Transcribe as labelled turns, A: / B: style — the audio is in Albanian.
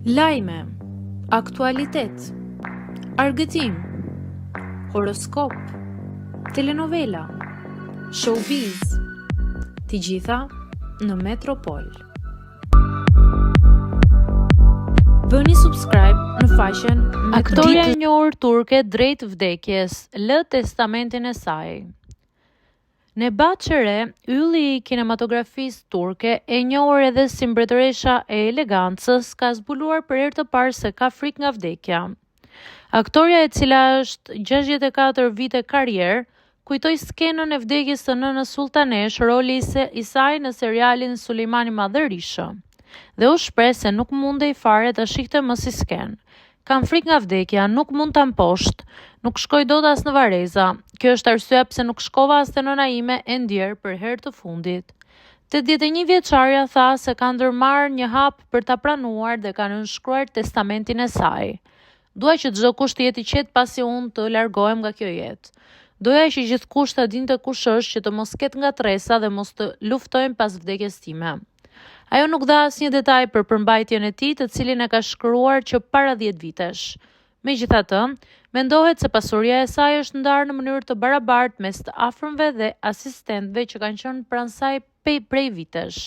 A: Lajme, aktualitet, argëtim, horoskop, telenovela, showbiz, të gjitha në Metropol. Bëni subscribe në faqen
B: Aktoria e njohur turke drejt vdekjes lë testamentin e saj. Nebahat Çere, ylli i kinematografisë turke, e njohur edhe si mbretëresha e elegancës, ka zbuluar për herë të parë se ka frikë nga vdekja. Aktoria, e cila është 64 vite karrierë, kujtoi skenën e vdekjes së nënës sultanesh, roli i saj në serialin Sulejmani Madhërisht, dhe u shpreh se nuk mundej fare ta shihte më si skenë. Kam frikë nga vdekja, nuk mund ta mposht, nuk shkoj dot as në Vareza. Kjo është arsyeja pse nuk shkova as te nëna ime e ndjer për herë të fundit. 81 vjeçarja tha se ka ndërmarrë një hap për ta pranuar dhe ka nënshkruar testamentin e saj. Dua që çdo kusht të jetë i qetë pasi unë të largohem nga kjo jetë. Doja që gjithkusht ta dinte kush është, që të mos ketë ngatresa dhe mos të luftojmë pas vdekjes time. Ajo nuk dha asnjë detaj për përmbajtjen e tij, të cilin e ka shkruar që para 10 vitesh. Megjithatë, mendohet se pasuria e saj është ndarë në mënyrë të barabartë mes të afërmve dhe asistentëve që kanë qenë pranë saj prej vitesh.